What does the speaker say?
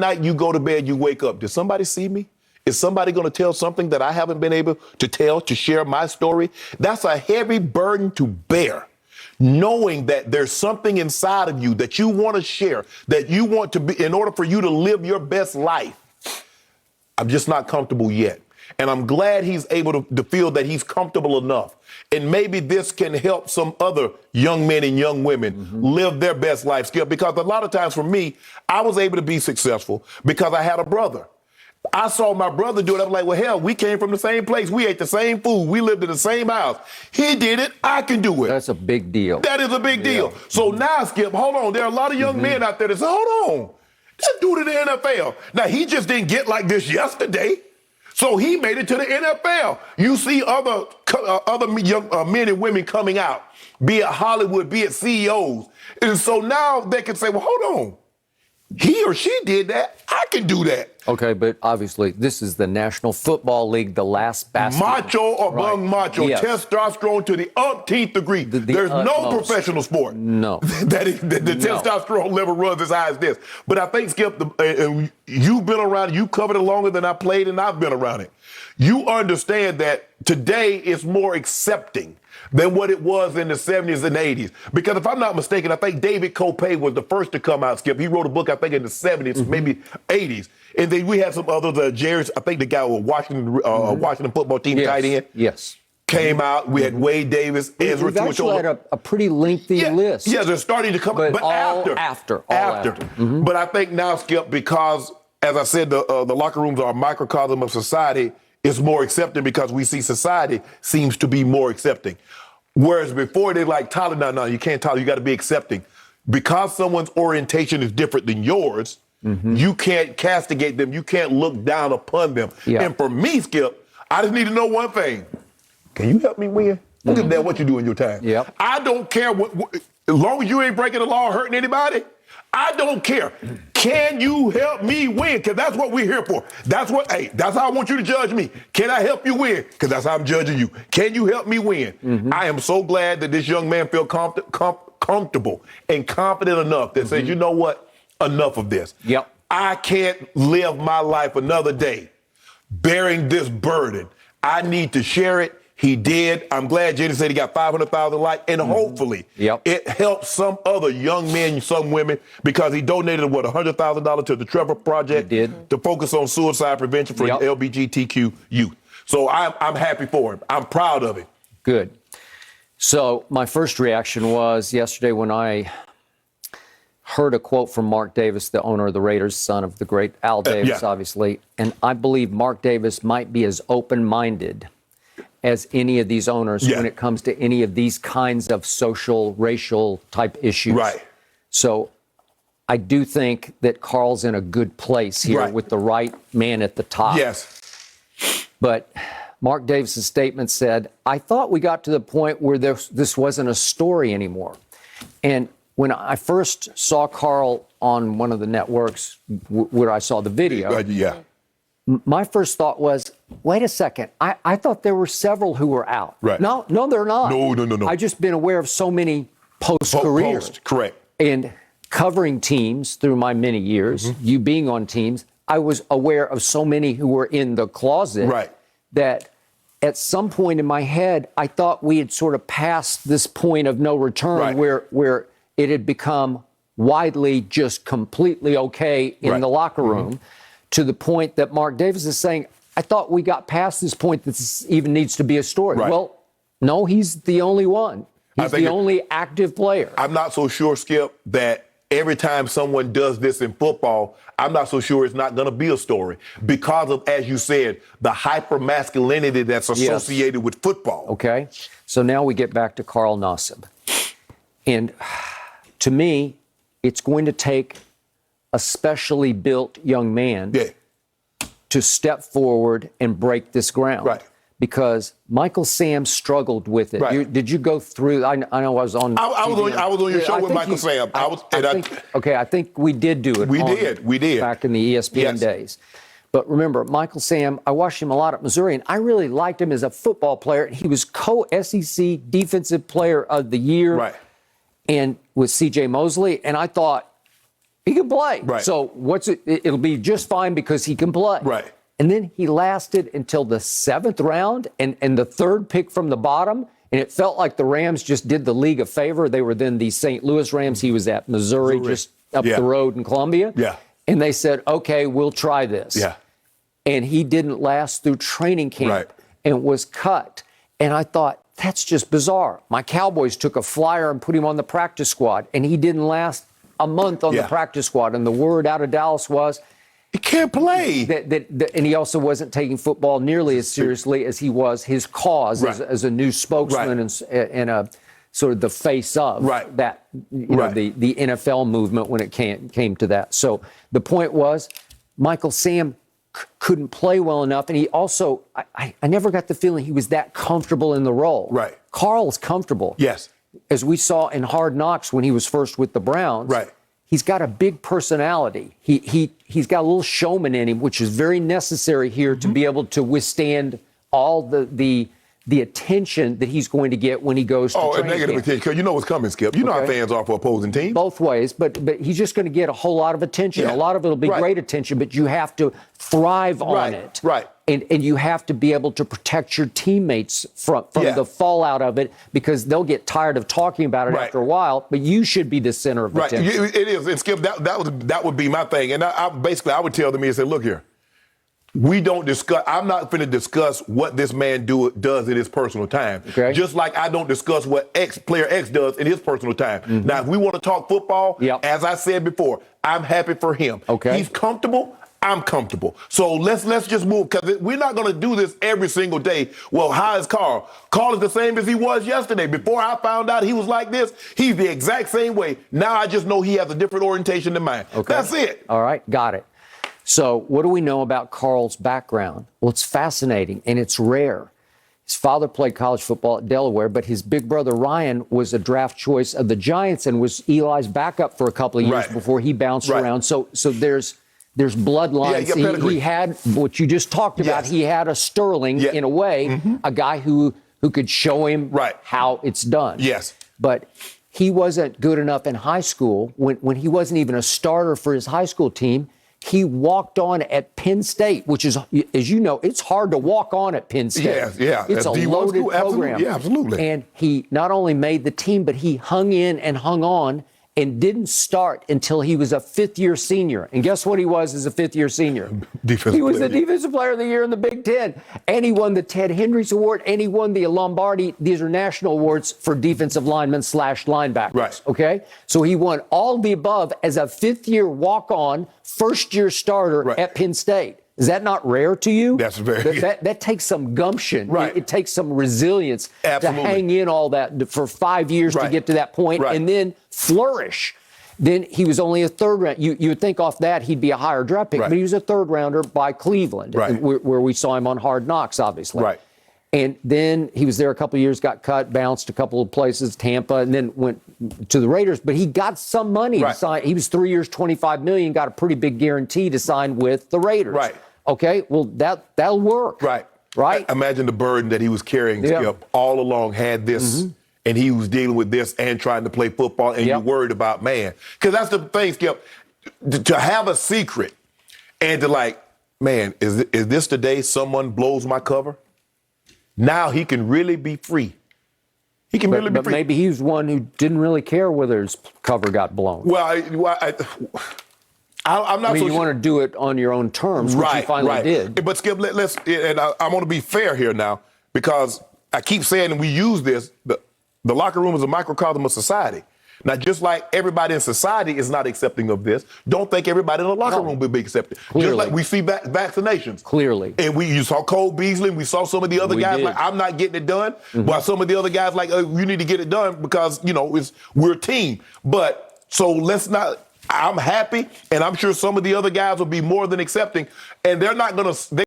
night you go to bed, you wake up, did somebody see me? Is somebody going to tell something that I haven't been able to tell, to share my story? That's a heavy burden to bear, knowing that there's something inside of you that you want to share, that you want to be, in order for you to live your best life. I'm just not comfortable yet. And I'm glad he's able to feel that he's comfortable enough. And maybe this can help some other young men and young women live their best life, Skip, because a lot of times for me, I was able to be successful because I had a brother. I saw my brother do it. I'm like, well, hell, we came from the same place. We ate the same food. We lived in the same house. He did it. I can do it. That's a big deal. That is a big deal. So now, Skip, hold on. There are a lot of young men out there that say, hold on. This dude in the NFL. Now, he just didn't get like this yesterday. So he made it to the NFL. You see other young men and women coming out, be it Hollywood, be it CEOs. And so now they can say, well, hold on. He or she did that. I can do that. Okay, but obviously this is the National Football League, the last bastion. Macho among macho, Yes. Testosterone to the umpteenth degree. There's no utmost. professional sport the testosterone level runs as high as this. But I think, Skip, you've been around it. You covered it longer than I played, and I've been around it. You understand that today is more accepting than what it was in the 70s and 80s. Because if I'm not mistaken, I think David Copay was the first to come out, Skip. He wrote a book, I think, in the 70s, maybe 80s. And then we had some others, Jerry, I think the guy with Washington football team tight end. Yes. Came out. We had Wade Davis, Ezra We've actually had a pretty lengthy list. Yeah, they're starting to come out. But all after. But I think now, Skip, because, as I said, the locker rooms are a microcosm of society, it's more accepting because we see society seems to be more accepting. Whereas before they like tolerate, no, you can't tolerate, you got to be accepting. Because someone's orientation is different than yours, you can't castigate them, you can't look down upon them. Yeah. And for me, Skip, I just need to know one thing. Can you help me win? Don't give a damn what you do in your time. Yep. I don't care as long as you ain't breaking the law or hurting anybody, I don't care. Can you help me win? Because that's what we're here for. That's how I want you to judge me. Can I help you win? Because that's how I'm judging you. Can you help me win? I am so glad that this young man feels comfortable and confident enough that says, you know what? Enough of this. Yep. I can't live my life another day bearing this burden. I need to share it. He did. I'm glad Jenny said he got 500,000 likes, and hopefully it helps some other young men, some women, because he donated, $100,000 to the Trevor Project to focus on suicide prevention for LGBTQ youth. So I'm happy for him. I'm proud of him. Good. So my first reaction was yesterday when I heard a quote from Mark Davis, the owner of the Raiders, son of the great Al Davis, obviously, and I believe Mark Davis might be as open-minded as any of these owners when it comes to any of these kinds of social, racial type issues. Right. So I do think that Carl's in a good place here with the right man at the top. Yes. But Mark Davis's statement said, I thought we got to the point where this wasn't a story anymore. And when I first saw Carl on one of the networks where I saw the video, my first thought was, wait a second, I thought there were several who were out. Right. No, they're not. No. I've just been aware of so many post-career. Correct. And covering teams through my many years, you being on teams, I was aware of so many who were in the closet that at some point in my head, I thought we had sort of passed this point of no return where it had become widely just completely okay in the locker room. To the point that Mark Davis is saying, I thought we got past this point that this even needs to be a story. Well, no, he's the only one. He's the only active player. I'm not so sure, Skip, that every time someone does this in football, I'm not so sure it's not going to be a story because of, as you said, the hyper-masculinity that's associated with football. Okay. So now we get back to Carl Nassib. And to me, it's going to take a specially built young man to step forward and break this ground. Because Michael Sam struggled with it. Did you go through? I know I was on. I was on your show with Michael Sam. I think we did do it. We did back in the ESPN days. But remember, Michael Sam, I watched him a lot at Missouri, and I really liked him as a football player. He was co-SEC Defensive Player of the Year, and with C.J. Mosley, and I thought, He can play. Right. So what's it? It'll be just fine because he can play. Right. And then he lasted until the 7th round and the 3rd pick from the bottom. And it felt like the Rams just did the league a favor. They were then the St. Louis Rams. He was at Missouri. Just up the road in Columbia. Yeah. And they said, okay, we'll try this. Yeah. And he didn't last through training camp and was cut. And I thought, that's just bizarre. My Cowboys took a flyer and put him on the practice squad, and he didn't last a month on the practice squad. And the word out of Dallas was, he can't play. And he also wasn't taking football nearly as seriously as he was his cause as a new spokesman and a sort of the face of that, the NFL movement when it came to that. So the point was, Michael Sam couldn't play well enough, and he also, I never got the feeling he was that comfortable in the role. Right. Carl's comfortable. Yes. As we saw in Hard Knocks when he was first with the Browns. Right. He's got a big personality. He's got a little showman in him, which is very necessary here to be able to withstand all the attention that he's going to get when he goes to training camp. Negative attention, because you know what's coming, Skip. You know how fans are for opposing teams. Both ways, but he's just going to get a whole lot of attention. A lot of it will be great attention, but you have to thrive on it. Right. And you have to be able to protect your teammates from the fallout of it, because they'll get tired of talking about it after a while, but you should be the center of attention. It is. And Skip, that would be my thing. And I would tell them and say, look here, we don't discuss, I'm not going to discuss what this man does in his personal time. Okay. Just like I don't discuss what player X does in his personal time. Mm-hmm. Now, if we want to talk football, as I said before, I'm happy for him. Okay. He's comfortable. I'm comfortable. So let's just move, because we're not going to do this every single day. Well, how is Carl? Carl is the same as he was yesterday. Before I found out he was like this, he's the exact same way. Now I just know he has a different orientation than mine. Okay. That's it. All right. Got it. So what do we know about Carl's background? Well, it's fascinating and it's rare. His father played college football at Delaware, but his big brother Ryan was a draft choice of the Giants and was Eli's backup for a couple of years before he bounced around. So there's bloodlines. He had what you just talked about. He had a Sterling in a way, a guy who could show him how it's done. Yes. But he wasn't good enough in high school. When he wasn't even a starter for his high school team, he walked on at Penn State, which is, as you know, it's hard to walk on at Penn State. It's a loaded program. Absolutely. And he not only made the team, but he hung in and hung on and didn't start until he was a fifth-year senior. And guess what he was as a fifth-year senior? He was the Defensive Player of the Year in the Big Ten. And he won the Ted Hendricks Award, and he won the Lombardi. These are national awards for defensive linemen / linebackers. Right. Okay? So he won all the above as a fifth-year walk-on, first-year starter at Penn State. Is that not rare to you? That's very that takes some gumption. Right. It takes some resilience to hang in all that for 5 years to get to that point and then flourish. Then he was only a third round. You would think off that he'd be a higher draft pick, but he was a third rounder by Cleveland, where we saw him on Hard Knocks, obviously. Right. And then he was there a couple of years, got cut, bounced a couple of places, Tampa, and then went to the Raiders. But he got some money to sign. He was 3 years, $25 million, got a pretty big guarantee to sign with the Raiders. Right. Okay, well, that'll work. Right. Imagine the burden that he was carrying, Skip, all along, had this, and he was dealing with this and trying to play football, and you're worried about, man. Because that's the thing, Skip, to have a secret and to like, man, is this the day someone blows my cover? Now he can really be free. He can really be free. But maybe he was one who didn't really care whether his cover got blown. I'm not. You want to do it on your own terms, which you finally did. But Skip, let's. And I want to be fair here now, because I keep saying, and we use this. The locker room is a microcosm of society. Now, just like everybody in society is not accepting of this, don't think everybody in the locker room will be accepting. Clearly. Just like we see vaccinations. Clearly. And you saw Cole Beasley, and we saw some of the other guys like, I'm not getting it done. While some of the other guys like, you need to get it done because, we're a team. But so let's not. I'm happy, and I'm sure some of the other guys will be more than accepting, and they're not going to.